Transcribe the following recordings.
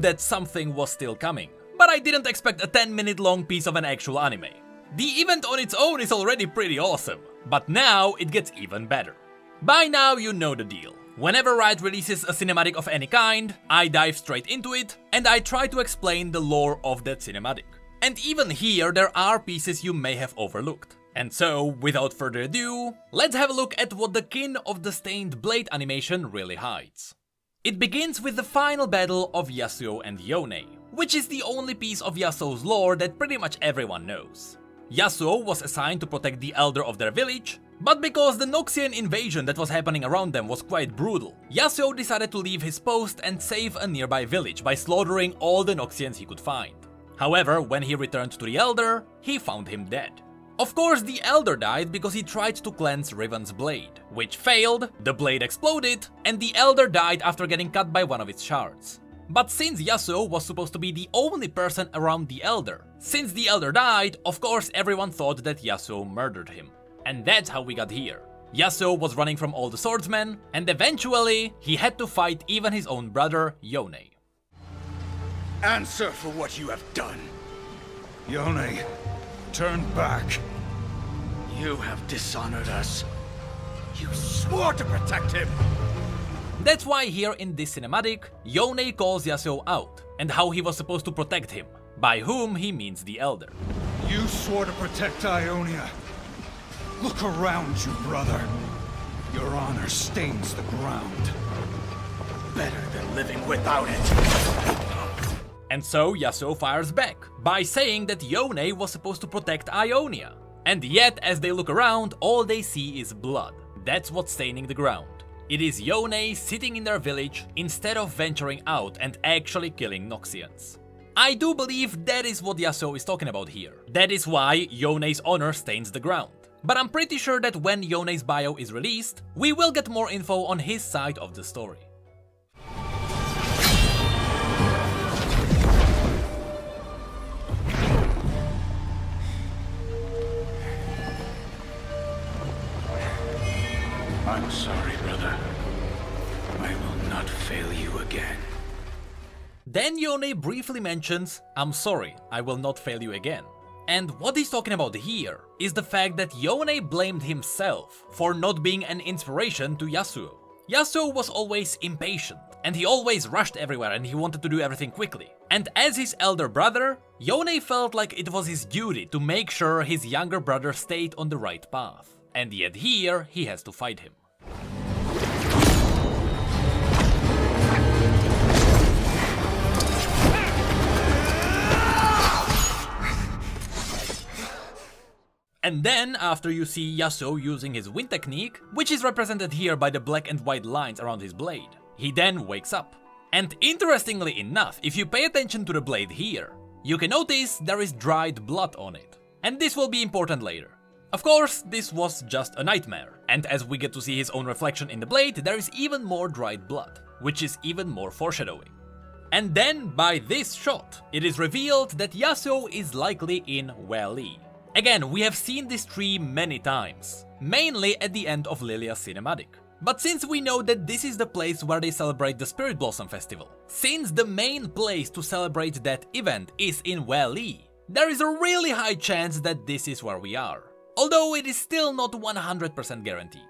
that something was still coming, but I didn't expect a 10-minute long piece of an actual anime. The event on its own is already pretty awesome, but now it gets even better. By now you know the deal. Whenever Riot releases a cinematic of any kind, I dive straight into it and I try to explain the lore of that cinematic. And even here there are pieces you may have overlooked. And so, without further ado, let's have a look at what the Kin of the Stained Blade animation really hides. It begins with the final battle of Yasuo and Yone, which is the only piece of Yasuo's lore that pretty much everyone knows. Yasuo was assigned to protect the elder of their village, but because the Noxian invasion that was happening around them was quite brutal, Yasuo decided to leave his post and save a nearby village by slaughtering all the Noxians he could find. However, when he returned to the elder, he found him dead. Of course, the elder died because he tried to cleanse Riven's blade, which failed, the blade exploded, and the elder died after getting cut by one of its shards. But since Yasuo was supposed to be the only person around the elder, since the elder died, of course everyone thought that Yasuo murdered him. And that's how we got here. Yasuo was running from all the swordsmen, and eventually he had to fight even his own brother, Yone. Answer for what you have done. Yone, turn back. You have dishonored us. You swore to protect him. That's why here in this cinematic, Yone calls Yasuo out, and how he was supposed to protect him, by whom he means the elder. You swore to protect Ionia. Look around you, brother. Your honor stains the ground. Better than living without it. And so Yasuo fires back, by saying that Yone was supposed to protect Ionia. And yet, as they look around, all they see is blood. That's what's staining the ground. It is Yone sitting in their village instead of venturing out and actually killing Noxians. I do believe that is what Yasuo is talking about here. That is why Yone's honor stains the ground. But I'm pretty sure that when Yone's bio is released, we will get more info on his side of the story. I'm sorry, brother. I will not fail you again. Then Yone briefly mentions, "I'm sorry, I will not fail you again." And what he's talking about here is the fact that Yone blamed himself for not being an inspiration to Yasuo. Yasuo was always impatient, and he always rushed everywhere and he wanted to do everything quickly. And as his elder brother, Yone felt like it was his duty to make sure his younger brother stayed on the right path. And yet here, he has to fight him. And then, after you see Yasuo using his wind technique, which is represented here by the black and white lines around his blade, he then wakes up. And interestingly enough, if you pay attention to the blade here, you can notice there is dried blood on it. And this will be important later. Of course, this was just a nightmare, and as we get to see his own reflection in the blade, there is even more dried blood, which is even more foreshadowing. And then, by this shot, it is revealed that Yasuo is likely in Wali. Again, we have seen this tree many times, mainly at the end of Lilia's cinematic. But since we know that this is the place where they celebrate the Spirit Blossom Festival, since the main place to celebrate that event is in Wali, there is a really high chance that this is where we are. Although it is still not 100% guaranteed.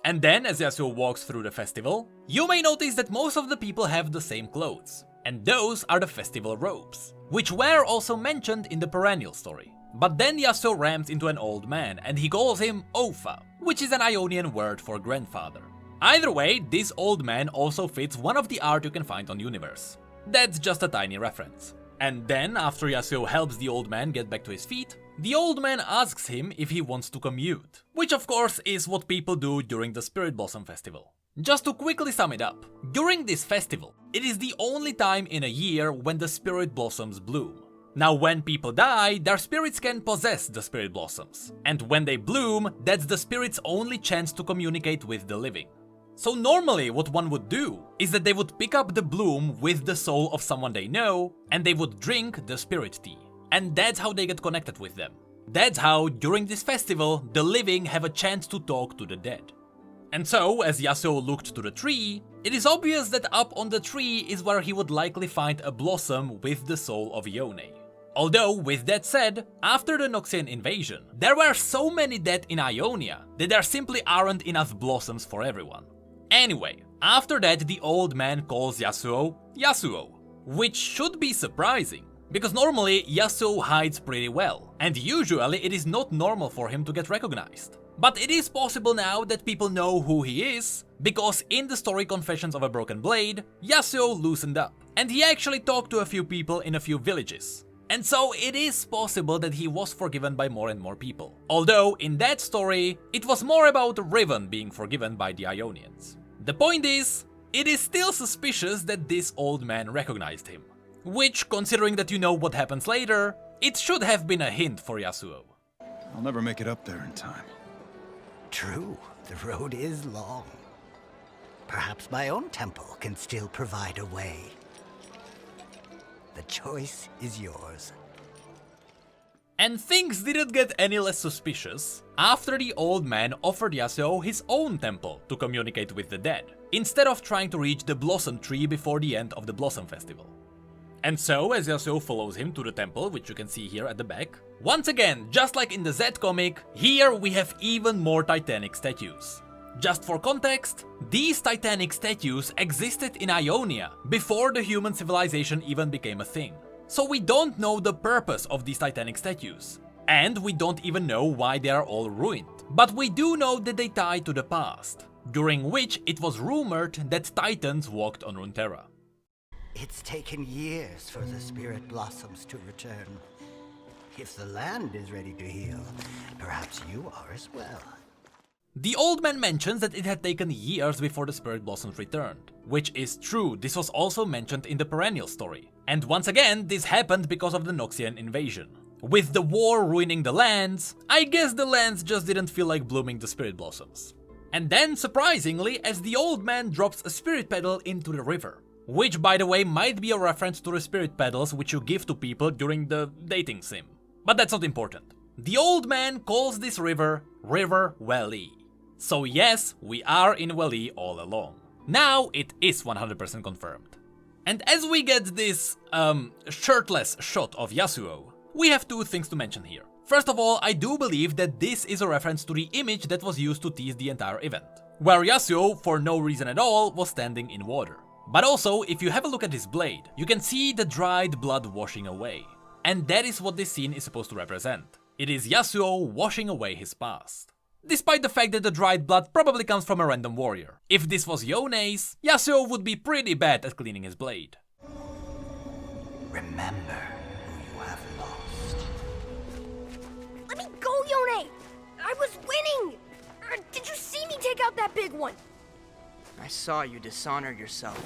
And then, as Yasuo walks through the festival, you may notice that most of the people have the same clothes. And those are the festival robes, which were also mentioned in the Perennial story. But then Yasuo ramps into an old man and he calls him Ofa, which is an Ionian word for grandfather. Either way, this old man also fits one of the art you can find on Universe. That's just a tiny reference. And then, after Yasuo helps the old man get back to his feet, the old man asks him if he wants to commute, which of course is what people do during the Spirit Blossom Festival. Just to quickly sum it up, during this festival, it is the only time in a year when the Spirit Blossoms bloom. Now when people die, their spirits can possess the Spirit Blossoms, and when they bloom, that's the spirit's only chance to communicate with the living. So normally what one would do is that they would pick up the bloom with the soul of someone they know, and they would drink the spirit tea. And that's how they get connected with them. That's how, during this festival, the living have a chance to talk to the dead. And so, as Yasuo looked to the tree, it is obvious that up on the tree is where he would likely find a blossom with the soul of Yone. Although, with that said, after the Noxian invasion, there were so many dead in Ionia that there simply aren't enough blossoms for everyone. Anyway, after that the old man calls Yasuo Yasuo, which should be surprising, because normally Yasuo hides pretty well, and usually it is not normal for him to get recognized. But it is possible now that people know who he is, because in the story Confessions of a Broken Blade, Yasuo loosened up, and he actually talked to a few people in a few villages. And so it is possible that he was forgiven by more and more people. Although, in that story, it was more about Riven being forgiven by the Ionians. The point is, it is still suspicious that this old man recognized him. Which, considering that you know what happens later, it should have been a hint for Yasuo. I'll never make it up there in time. True, the road is long. Perhaps my own temple can still provide a way. The choice is yours. And things didn't get any less suspicious after the old man offered Yasuo his own temple to communicate with the dead, instead of trying to reach the Blossom Tree before the end of the Blossom Festival. And so, as Yasuo follows him to the temple, which you can see here at the back, once again, just like in the Z comic, here we have even more Titanic statues. Just for context, these Titanic statues existed in Ionia before the human civilization even became a thing. So we don't know the purpose of these Titanic statues. And we don't even know why they are all ruined. But we do know that they tie to the past, during which it was rumored that Titans walked on Runeterra. It's taken years for the spirit blossoms to return. If the land is ready to heal, perhaps you are as well. The old man mentions that it had taken years before the spirit blossoms returned, which is true. This was also mentioned in the Perennial story. And once again, this happened because of the Noxian invasion. With the war ruining the lands, I guess the lands just didn't feel like blooming the spirit blossoms. And then, surprisingly, as the old man drops a spirit petal into the river, which by the way might be a reference to the spirit petals which you give to people during the dating sim. But that's not important. The old man calls this river River Welly. So yes, we are in Welly all along. Now it is 100% confirmed. And as we get this shirtless shot of Yasuo, we have two things to mention here. First of all, I do believe that this is a reference to the image that was used to tease the entire event, where Yasuo, for no reason at all, was standing in water. But also, if you have a look at his blade, you can see the dried blood washing away. And that is what this scene is supposed to represent. It is Yasuo washing away his past. Despite the fact that the dried blood probably comes from a random warrior. If this was Yone's, Yasuo would be pretty bad at cleaning his blade. Remember who you have lost. Let me go, Yone! I was winning! Did you see me take out that big one? I saw you dishonor yourself.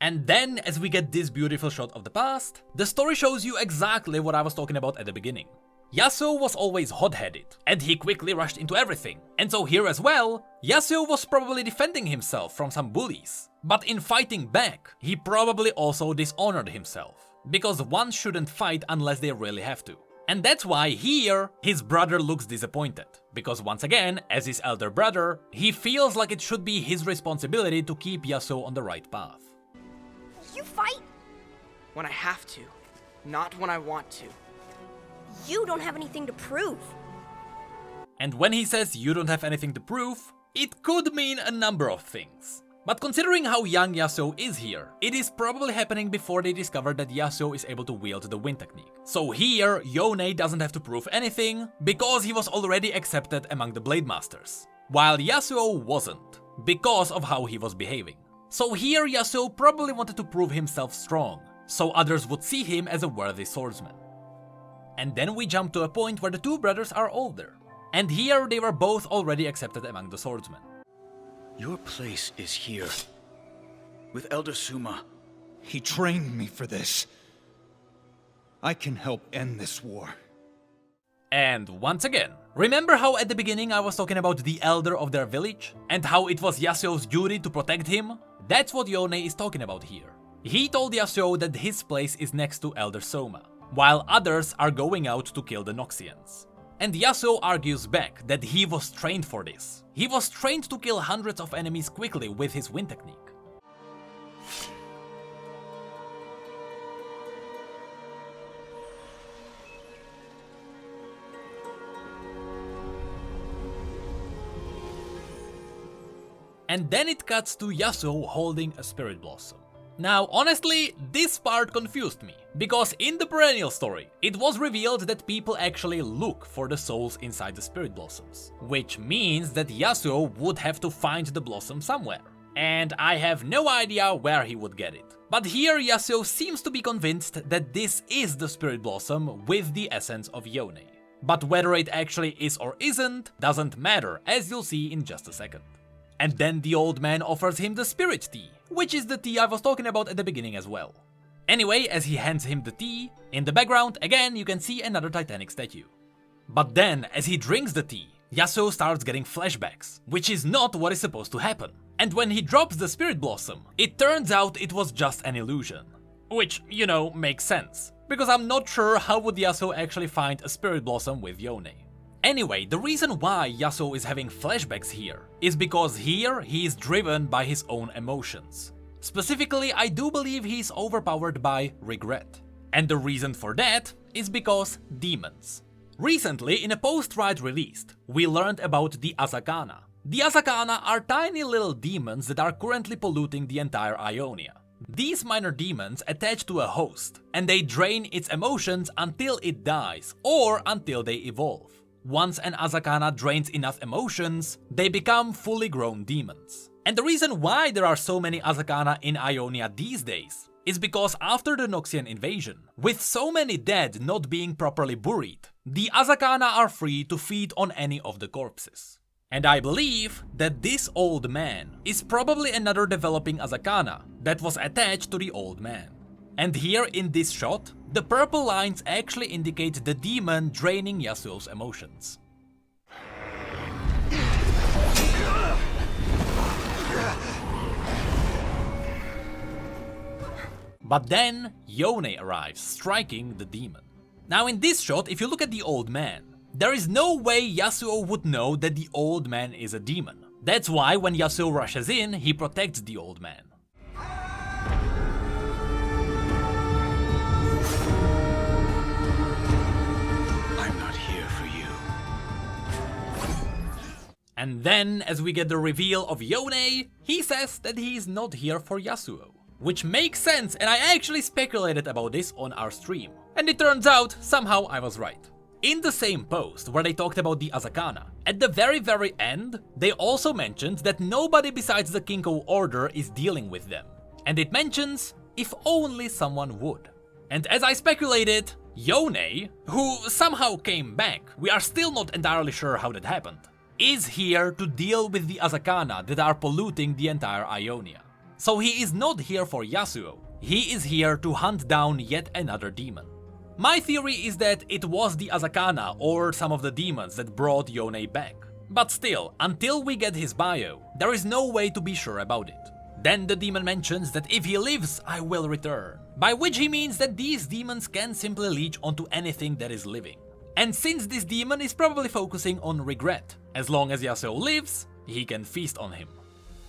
And then, as we get this beautiful shot of the past, the story shows you exactly what I was talking about at the beginning. Yasuo was always hot-headed, and he quickly rushed into everything. And so here as well, Yasuo was probably defending himself from some bullies. But in fighting back, he probably also dishonored himself. Because one shouldn't fight unless they really have to. And that's why here, his brother looks disappointed. Because once again, as his elder brother, he feels like it should be his responsibility to keep Yasuo on the right path. You fight? When I have to, not when I want to. You don't have anything to prove. And when he says you don't have anything to prove, it could mean a number of things. But considering how young Yasuo is here, it is probably happening before they discover that Yasuo is able to wield the wind technique. So here, Yone doesn't have to prove anything, because he was already accepted among the Blade Masters. While Yasuo wasn't, because of how he was behaving. So here Yasuo probably wanted to prove himself strong, so others would see him as a worthy swordsman. And then we jump to a point where the two brothers are older. And here they were both already accepted among the swordsmen. Your place is here. With Elder Suma. He trained me for this. I can help end this war. And once again, remember how at the beginning I was talking about the elder of their village? And how it was Yasuo's duty to protect him? That's what Yone is talking about here. He told Yasuo that his place is next to Elder Soma, while others are going out to kill the Noxians. And Yasuo argues back that he was trained for this. He was trained to kill hundreds of enemies quickly with his wind technique. And then it cuts to Yasuo holding a Spirit Blossom. Now, honestly, this part confused me, because in the perennial story, it was revealed that people actually look for the souls inside the Spirit Blossoms, which means that Yasuo would have to find the blossom somewhere. And I have no idea where he would get it. But here Yasuo seems to be convinced that this is the Spirit Blossom with the essence of Yone. But whether it actually is or isn't, doesn't matter, as you'll see in just a second. And then the old man offers him the Spirit Tea, which is the tea I was talking about at the beginning as well. Anyway, as he hands him the tea, in the background again you can see another Titanic statue. But then, as he drinks the tea, Yasuo starts getting flashbacks, which is not what is supposed to happen. And when he drops the Spirit Blossom, it turns out it was just an illusion. Which, you know, makes sense, because I'm not sure how would Yasuo actually find a Spirit Blossom with Yone. Anyway, the reason why Yasuo is having flashbacks here is because here he is driven by his own emotions. Specifically, I do believe he's overpowered by regret. And the reason for that is because demons. Recently, in a post-ride released, we learned about the Azakana. The Azakana are tiny little demons that are currently polluting the entire Ionia. These minor demons attach to a host, and they drain its emotions until it dies, or until they evolve. Once an Azakana drains enough emotions, they become fully grown demons. And the reason why there are so many Azakana in Ionia these days is because after the Noxian invasion, with so many dead not being properly buried, the Azakana are free to feed on any of the corpses. And I believe that this old man is probably another developing Azakana that was attached to the old man. And here in this shot, the purple lines actually indicate the demon draining Yasuo's emotions. But then, Yone arrives, striking the demon. Now in this shot, if you look at the old man, there is no way Yasuo would know that the old man is a demon. That's why when Yasuo rushes in, he protects the old man. And then, as we get the reveal of Yone, he says that he is not here for Yasuo. Which makes sense, and I actually speculated about this on our stream. And it turns out, somehow I was right. In the same post where they talked about the Azakana, at the very end, they also mentioned that nobody besides the Kinko Order is dealing with them. And it mentions, if only someone would. And as I speculated, Yone, who somehow came back, we are still not entirely sure how that happened, is here to deal with the Azakana that are polluting the entire Ionia. So he is not here for Yasuo, he is here to hunt down yet another demon. My theory is that it was the Azakana or some of the demons that brought Yone back. But still, until we get his bio, there is no way to be sure about it. Then the demon mentions that if he lives, I will return. By which he means that these demons can simply leech onto anything that is living. And since this demon is probably focusing on regret, as long as Yasuo lives, he can feast on him.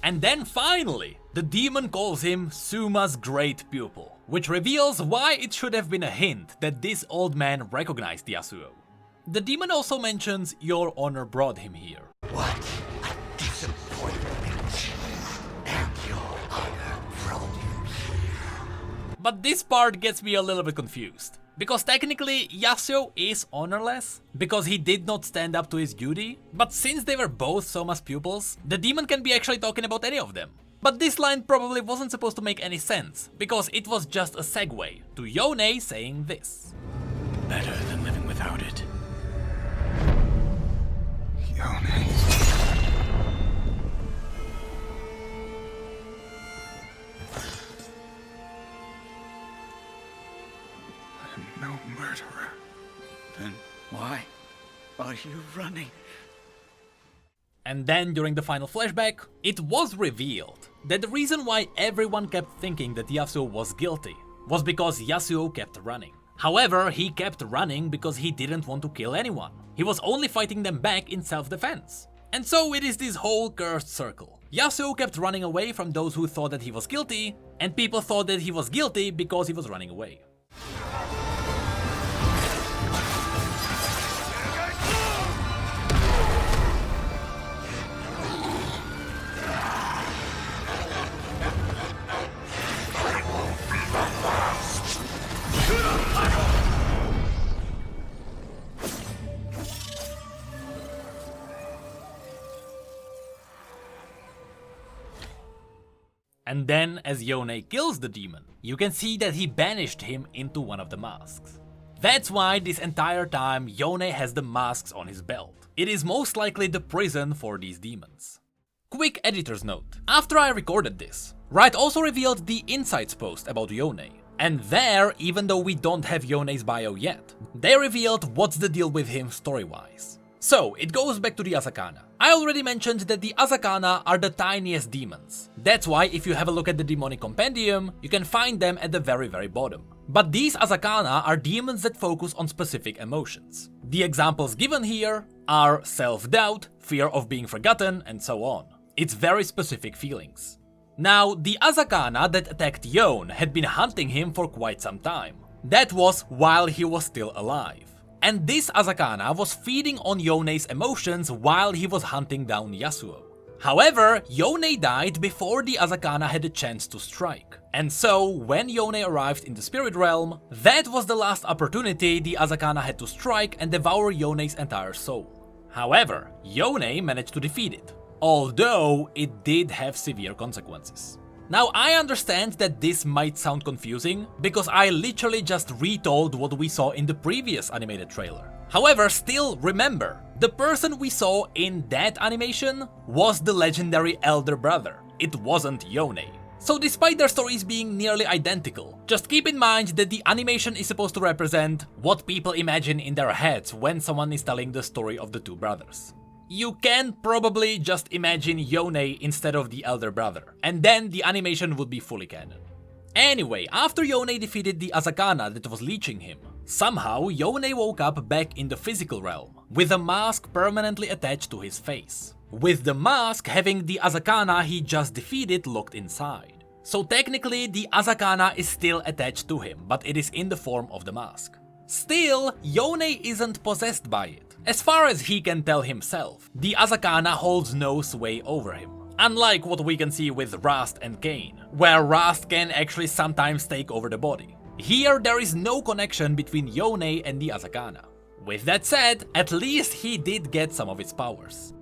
And then finally, the demon calls him Suma's great pupil, which reveals why it should have been a hint that this old man recognized Yasuo. The demon also mentions your honor brought him here. What a disappointment. And your honor brought you here. But this part gets me a little bit confused. Because technically, Yasuo is honorless, because he did not stand up to his duty, but since they were both Soma's pupils, the demon can be actually talking about any of them. But this line probably wasn't supposed to make any sense, because it was just a segue to Yone saying this. Better than living without it. Yone. I am no murderer. Then why are you running? And then during the final flashback, it was revealed that the reason why everyone kept thinking that Yasuo was guilty was because Yasuo kept running. However, he kept running because he didn't want to kill anyone. He was only fighting them back in self-defense. And so it is this whole cursed circle. Yasuo kept running away from those who thought that he was guilty, and people thought that he was guilty because he was running away. And then, as Yone kills the demon, you can see that he banished him into one of the masks. That's why this entire time Yone has the masks on his belt. It is most likely the prison for these demons. Quick editor's note. After I recorded this, Riot also revealed the Insights post about Yone. And there, even though we don't have Yone's bio yet, they revealed what's the deal with him story-wise. So, it goes back to the Azakana. I already mentioned that the Azakana are the tiniest demons. That's why if you have a look at the demonic compendium, you can find them at the very bottom. But these Azakana are demons that focus on specific emotions. The examples given here are self-doubt, fear of being forgotten, and so on. It's very specific feelings. Now, the Azakana that attacked Yone had been hunting him for quite some time. That was while he was still alive. And this Azakana was feeding on Yone's emotions while he was hunting down Yasuo. However, Yone died before the Azakana had a chance to strike. And so, when Yone arrived in the spirit realm, that was the last opportunity the Azakana had to strike and devour Yone's entire soul. However, Yone managed to defeat it, although it did have severe consequences. Now, I understand that this might sound confusing, because I literally just retold what we saw in the previous animated trailer. However, still remember, the person we saw in that animation was the legendary elder brother. It wasn't Yone. So despite their stories being nearly identical, just keep in mind that the animation is supposed to represent what people imagine in their heads when someone is telling the story of the two brothers. You can probably just imagine Yone instead of the elder brother, and then the animation would be fully canon. Anyway, after Yone defeated the Azakana that was leeching him, somehow Yone woke up back in the physical realm, with a mask permanently attached to his face. With the mask having the Azakana he just defeated locked inside. So technically the Azakana is still attached to him, but it is in the form of the mask. Still, Yone isn't possessed by it. As far as he can tell himself, the Azakana holds no sway over him. Unlike what we can see with Rast and Kain, where Rast can actually sometimes take over the body. Here there is no connection between Yone and the Azakana. With that said, at least he did get some of its powers.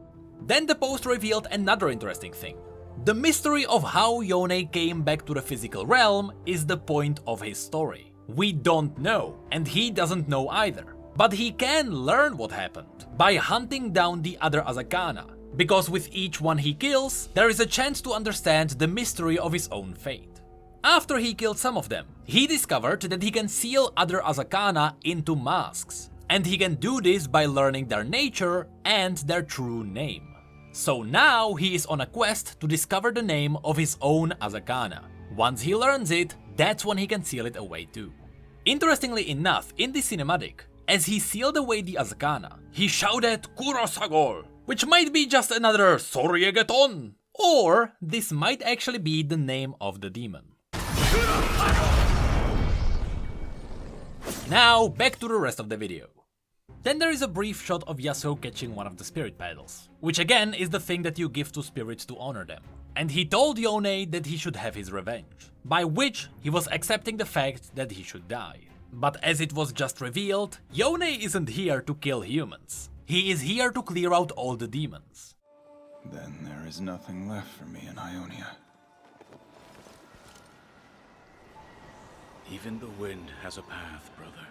Then the post revealed another interesting thing. The mystery of how Yone came back to the physical realm is the point of his story. We don't know, and he doesn't know either. But he can learn what happened by hunting down the other Azakana, because with each one he kills, there is a chance to understand the mystery of his own fate. After he killed some of them, he discovered that he can seal other Azakana into masks, and he can do this by learning their nature and their true name. So now he is on a quest to discover the name of his own Azakana. Once he learns it, that's when he can seal it away too. Interestingly enough, in the cinematic, as he sealed away the Azakana, he shouted "Kurosagol," which might be just another "Soryegeton," or this might actually be the name of the demon. Now, back to the rest of the video. Then there is a brief shot of Yasuo catching one of the spirit petals, which again is the thing that you give to spirits to honor them. And he told Yone that he should have his revenge, by which he was accepting the fact that he should die. But as it was just revealed, Yone isn't here to kill humans. He is here to clear out all the demons. Then there is nothing left for me in Ionia. Even the wind has a path, brother.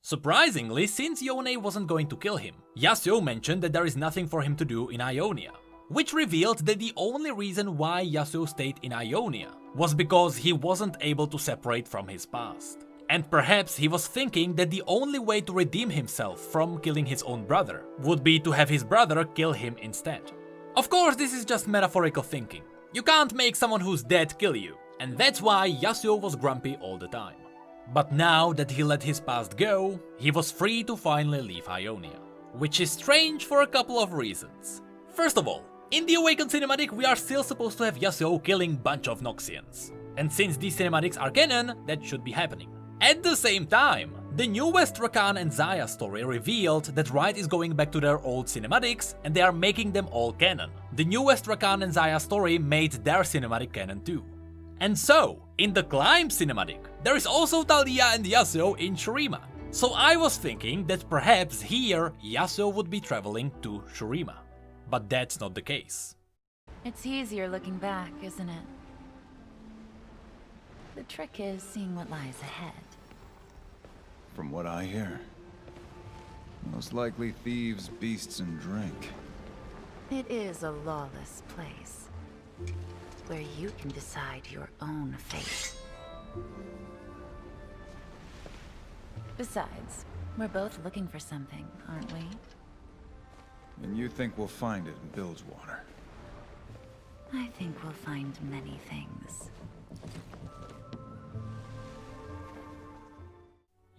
Surprisingly, since Yone wasn't going to kill him, Yasuo mentioned that there is nothing for him to do in Ionia, which revealed that the only reason why Yasuo stayed in Ionia was because he wasn't able to separate from his past. And perhaps he was thinking that the only way to redeem himself from killing his own brother would be to have his brother kill him instead. Of course, this is just metaphorical thinking. You can't make someone who's dead kill you. and that's why Yasuo was grumpy all the time. But now that he let his past go, he was free to finally leave Ionia, which is strange for a couple of reasons. First of all, in the Awakened cinematic we are still supposed to have Yasuo killing bunch of Noxians, and since these cinematics are canon, that should be happening. At the same time, the newest Rakan and Xayah story revealed that Riot is going back to their old cinematics and they are making them all canon. The newest Rakan and Xayah story made their cinematic canon too. And so, in the Climb cinematic, there is also Taliyah and Yasuo in Shurima. So I was thinking that perhaps here Yasuo would be traveling to Shurima. But that's not the case. It's easier looking back, isn't it? The trick is seeing what lies ahead. From what I hear, most likely thieves, beasts, and drink. It is a lawless place, where you can decide your own fate. Besides, we're both looking for something, aren't we? And you think we'll find it in Bilgewater? I think we'll find many things.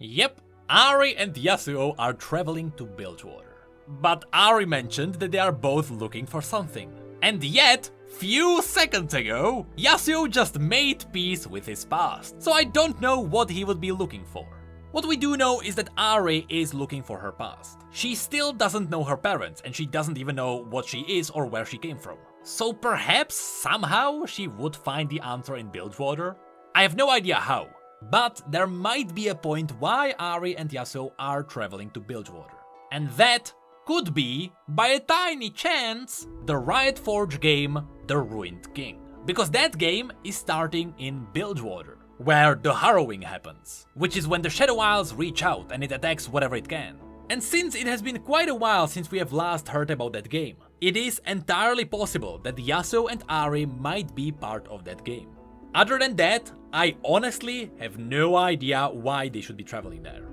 Yep, Ahri and Yasuo are traveling to Bilgewater. But Ahri mentioned that they are both looking for something. And yet, few seconds ago, Yasuo just made peace with his past. So I don't know what he would be looking for. What we do know is that Ahri is looking for her past. She still doesn't know her parents and she doesn't even know what she is or where she came from. So perhaps somehow she would find the answer in Bilgewater? I have no idea how. But there might be a point why Ahri and Yasuo are traveling to Bilgewater. And that could be, by a tiny chance, the Riot Forge game, The Ruined King. Because that game is starting in Bilgewater, where the Harrowing happens, which is when the Shadow Isles reach out and it attacks whatever it can. And since it has been quite a while since we have last heard about that game, it is entirely possible that Yasuo and Ahri might be part of that game. Other than that, I honestly have no idea why they should be traveling there.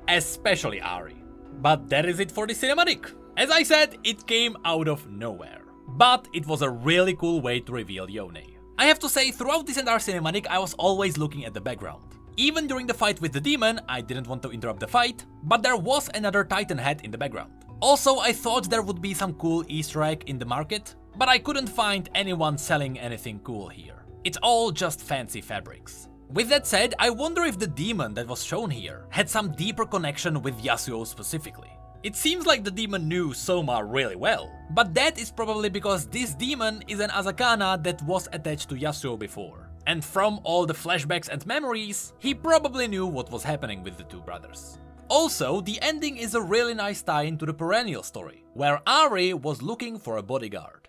Especially Ahri. But that is it for the cinematic. As I said, it came out of nowhere. But it was a really cool way to reveal Yone. I have to say, throughout this entire cinematic, I was always looking at the background. Even during the fight with the demon, I didn't want to interrupt the fight, but there was another Titan head in the background. Also, I thought there would be some cool Easter egg in the market, but I couldn't find anyone selling anything cool here. It's all just fancy fabrics. With that said, I wonder if the demon that was shown here had some deeper connection with Yasuo specifically. It seems like the demon knew Soma really well, but that is probably because this demon is an Azakana that was attached to Yasuo before. And from all the flashbacks and memories, he probably knew what was happening with the two brothers. Also, the ending is a really nice tie-in to the Perennial story, where Ahri was looking for a bodyguard.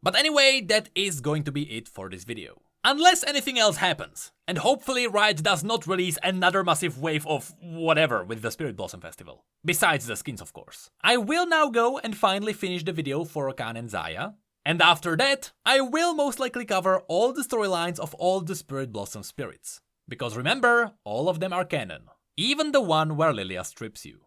But anyway, that is going to be it for this video. Unless anything else happens, and hopefully Riot does not release another massive wave of whatever with the Spirit Blossom Festival. Besides the skins, of course. I will now go and finally finish the video for Rakan and Xayah. And after that, I will most likely cover all the storylines of all the Spirit Blossom spirits. Because remember, all of them are canon. Even the one where Lilia strips you.